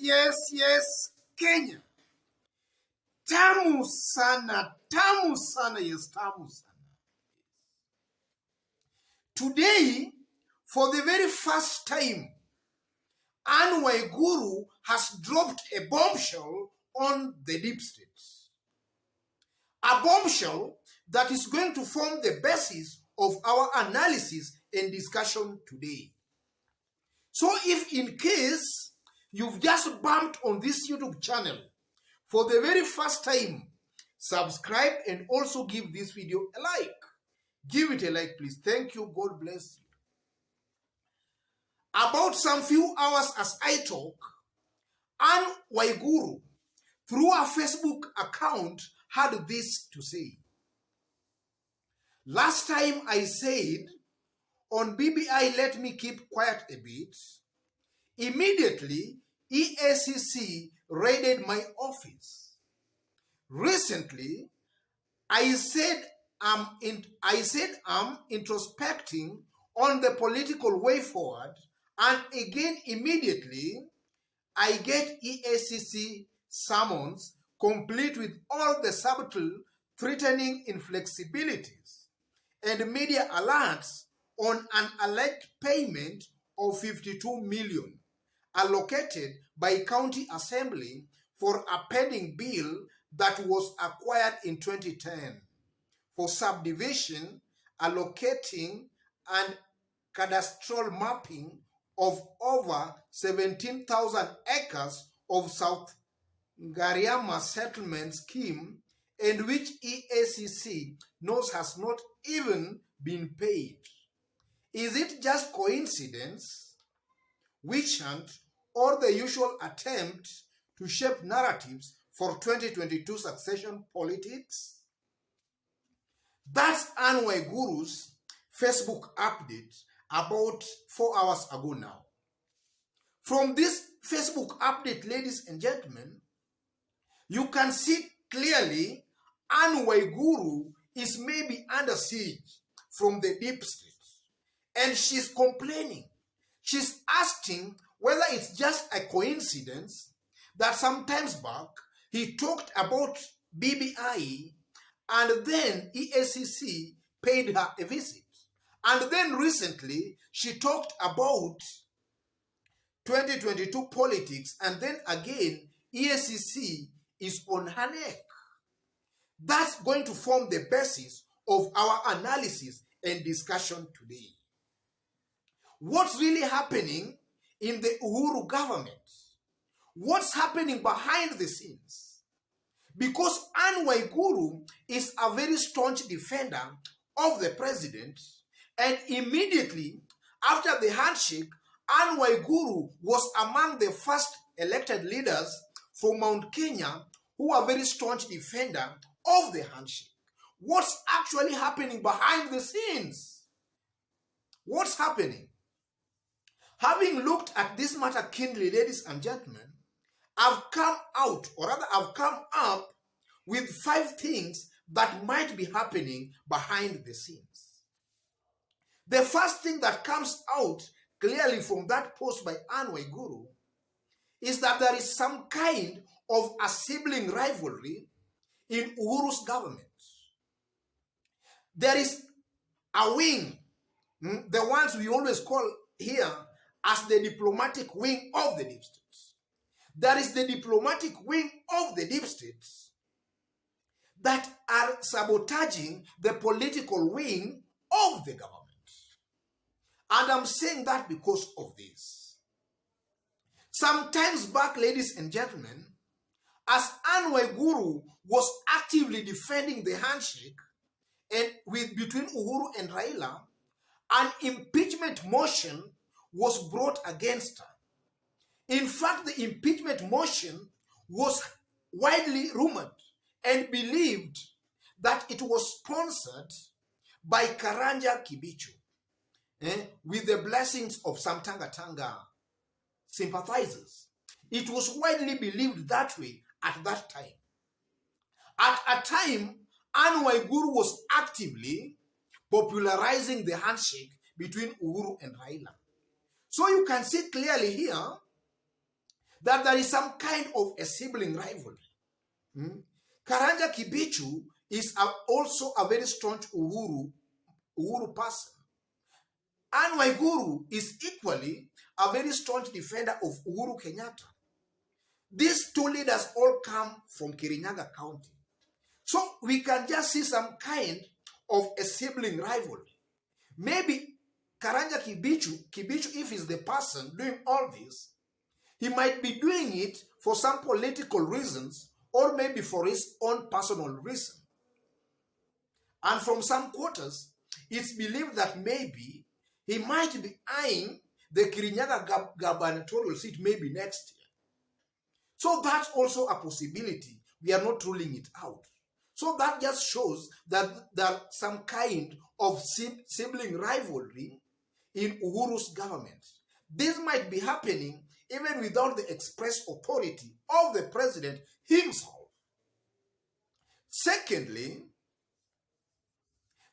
yes, Kenya. Tamu sana, yes, tamu sana. Today, for the very first time, Waiguru has dropped a bombshell on the deep state. A bombshell that is going to form the basis of our analysis and discussion today. So if in case you've just bumped on this YouTube channel for the very first time, subscribe and also give this video a like. Give it a like, please. Thank you. God bless you. About some few hours as I talk, Anne Waiguru, through her Facebook account, had this to say. Last time I said, on BBI, let me keep quiet a bit. Immediately, EACC raided my office. Recently, I said I'm introspecting on the political way forward, and again immediately I get EACC summons complete with all the subtle threatening inflexibilities and media alerts on an alleged payment of 52 million allocated by County Assembly for a pending bill that was acquired in 2010 for subdivision, allocating and cadastral mapping of over 17,000 acres of South Ngariama settlement scheme, and which EACC knows has not even been paid. Is it just coincidence, witch hunt, or the usual attempt to shape narratives for 2022 succession politics? That's Anne Waiguru's Facebook update about 4 hours ago now. From this Facebook update, ladies and gentlemen, you can see clearly Anne Waiguru is maybe under siege from the deep state. And she's complaining. She's asking whether it's just a coincidence that sometimes back he talked about BBI and then EACC paid her a visit. And then recently she talked about 2022 politics, and then again EACC is on her neck. That's going to form the basis of our analysis and discussion today. What's really happening in the Uhuru government? What's happening behind the scenes? Because Anne Waiguru is a very staunch defender of the president, and immediately after the handshake, Anne Waiguru was among the first elected leaders from Mount Kenya who are very staunch defender of the handshake. What's actually happening behind the scenes? What's happening? Having looked at this matter keenly, ladies and gentlemen, I've come out, or rather I've come up with 5 things that might be happening behind the scenes. The first thing that comes out clearly from that post by Anne Waiguru is that there is some kind of a sibling rivalry in Uhuru's government. There is a wing, the ones we always call here as the diplomatic wing of the deep states. There is the diplomatic wing of the deep states that are sabotaging the political wing of the government. And I'm saying that because of this. Sometimes back, ladies and gentlemen, as Anne Waiguru was actively defending the handshake and between Uhuru and Raila, an impeachment motion was brought against her. In fact, the impeachment motion was widely rumored and believed that it was sponsored by Karanja Kibichu, with the blessings of some Tangatanga sympathizers. It was widely believed that way at that time. At a time, Anne Waiguru was actively popularizing the handshake between Uhuru and Raila. So you can see clearly here that there is some kind of a sibling rivalry. Karanja Kibichu is also a very strong Uhuru person. And Waiguru is equally a very staunch defender of Uhuru Kenyatta. These two leaders all come from Kirinyaga County. So we can just see some kind of a sibling rivalry. Maybe Karanja Kibichu, if he's the person doing all this, he might be doing it for some political reasons or maybe for his own personal reason. And from some quarters, it's believed that maybe he might be eyeing the Kirinyaga gubernatorial seat maybe next year. So that's also a possibility. We are not ruling it out. So that just shows that there's some kind of sibling rivalry in Uhuru's government. This might be happening even without the express authority of the president himself. Secondly,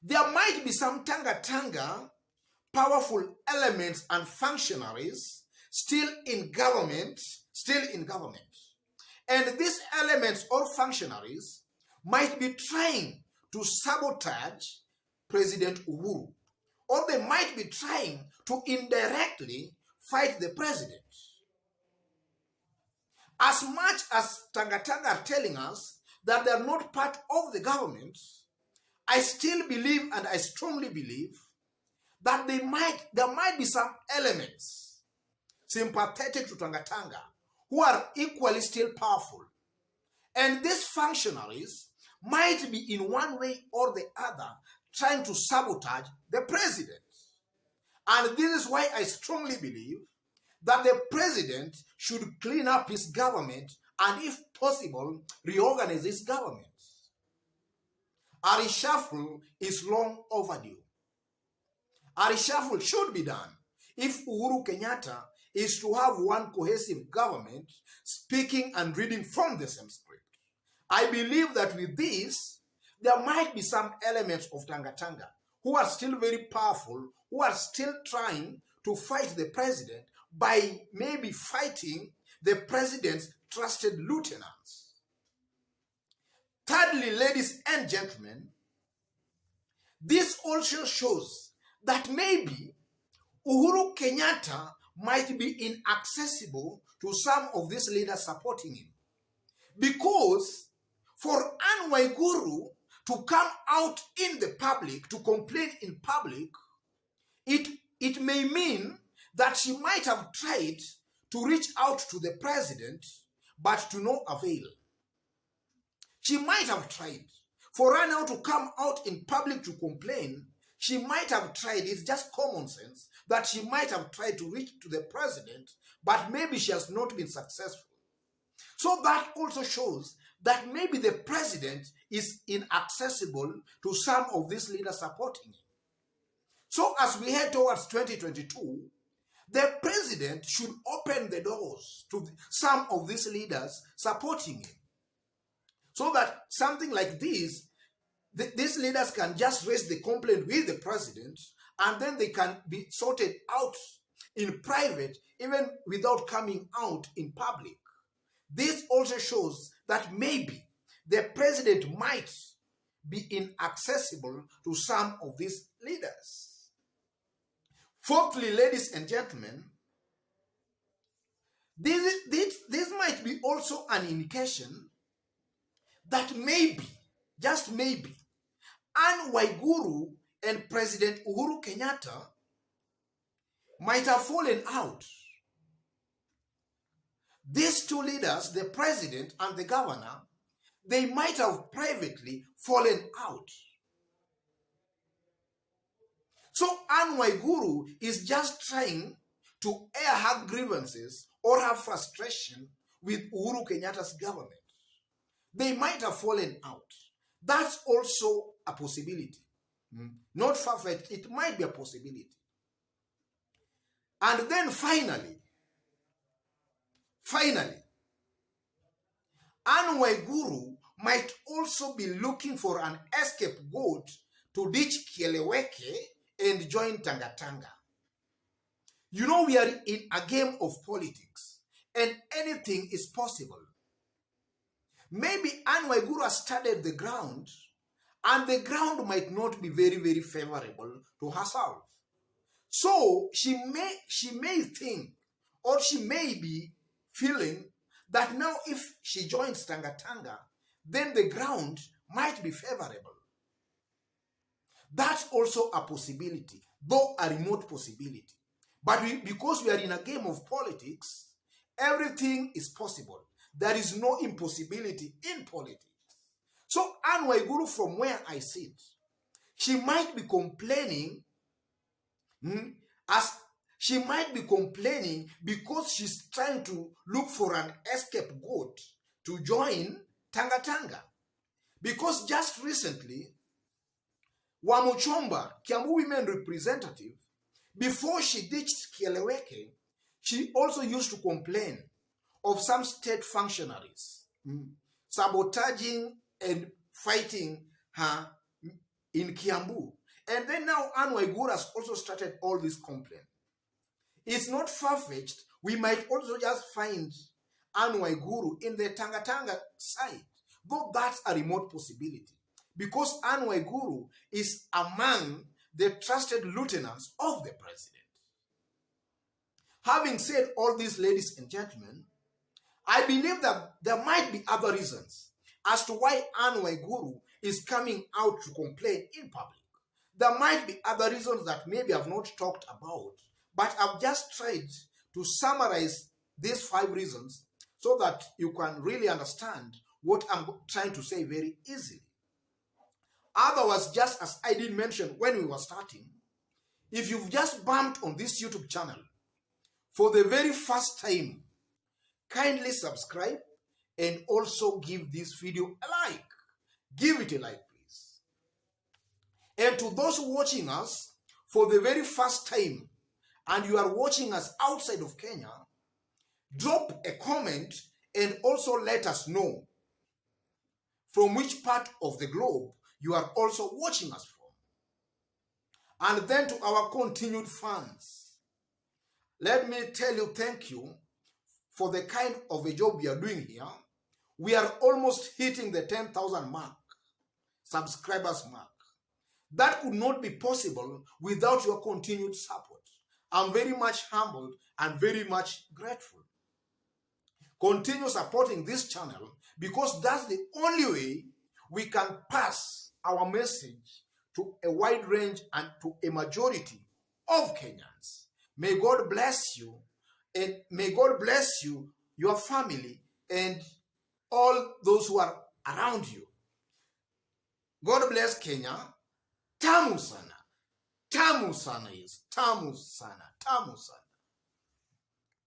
there might be some Tangatanga powerful elements and functionaries still in government. And these elements or functionaries might be trying to sabotage President Uhuru, or they might be trying to indirectly fight the president. As much as Tangatanga are telling us that they are not part of the government, I still believe, and I strongly believe, that there might be some elements sympathetic to Tangatanga who are equally still powerful. And these functionaries might be in one way or the other trying to sabotage the president. And this is why I strongly believe that the president should clean up his government and, if possible, reorganize his government. A reshuffle is long overdue. A reshuffle should be done if Uhuru Kenyatta is to have one cohesive government speaking and reading from the same script. I believe that with this, there might be some elements of Tangatanga who are still very powerful, who are still trying to fight the president by maybe fighting the president's trusted lieutenants. Thirdly, ladies and gentlemen, this also shows that maybe Uhuru Kenyatta might be inaccessible to some of these leaders supporting him. Because for Anne Waiguru to come out in the public, to complain in public, it may mean that she might have tried to reach out to the president, but to no avail. She might have tried. For her now to come out in public to complain, she might have tried, it's just common sense, that she might have tried to reach to the president, but maybe she has not been successful. So that also shows that maybe the president is inaccessible to some of these leaders supporting him. So as we head towards 2022, the president should open the doors to some of these leaders supporting him. So that something like this, these leaders can just raise the complaint with the president, and then they can be sorted out in private, even without coming out in public. This also shows that maybe the president might be inaccessible to some of these leaders. Fourthly, ladies and gentlemen, this might be also an indication that maybe, just maybe, Anne Waiguru and President Uhuru Kenyatta might have fallen out. These two leaders, the president and the governor, they might have privately fallen out. So Anne Waiguru is just trying to air her grievances or her frustration with Uhuru Kenyatta's government. They might have fallen out. That's also a possibility. Not far-fetched, it might be a possibility. And then finally, Anne Waiguru might also be looking for an scapegoat to ditch Kieleweke and join Tangatanga. You know, we are in a game of politics. and anything is possible. Maybe Anne Waiguru has studied the ground, and the ground might not be very, very favorable to herself. So she may think, or she may be feeling that now if she joins Tangatanga, then the ground might be favorable. That's also a possibility, though a remote possibility. But because we are in a game of politics, everything is possible. There is no impossibility in politics. So Anne Waiguru, from where I sit, she might be complaining, because she's trying to look for an scapegoat to join Tangatanga. Because just recently, Wamuchomba, Kiambu women representative, before she ditched Kieleweke, she also used to complain of some state functionaries sabotaging and fighting her in Kiambu. And then now Anne Waiguru has also started all this complaint. It's not far-fetched. We might also just find Anne Waiguru in the Tangatanga side, though that's a remote possibility, because Anne Waiguru is among the trusted lieutenants of the president. Having said all this, ladies and gentlemen, I believe that there might be other reasons as to why Anne Waiguru is coming out to complain in public. There might be other reasons that maybe I've not talked about, but I've just tried to summarize these 5 reasons so that you can really understand what I'm trying to say very easily. Otherwise, just as I did mention when we were starting, if you've just bumped on this YouTube channel for the very first time, kindly subscribe and also give this video a like. Give it a like, please. And to those watching us for the very first time, and you are watching us outside of Kenya, drop a comment and also let us know from which part of the globe you are also watching us from. And then to our continued fans, let me tell you thank you for the kind of a job we are doing here. We are almost hitting the 10,000 mark, subscribers mark. That could not be possible without your continued support. I'm very much humbled and very much grateful. Continue supporting this channel, because that's the only way we can pass our message to a wide range and to a majority of Kenyans. May God bless you, and may God bless you, your family, and all those who are around you. God bless Kenya. Tamu sana. Tamu sana is. Tamu sana. Tamu sana.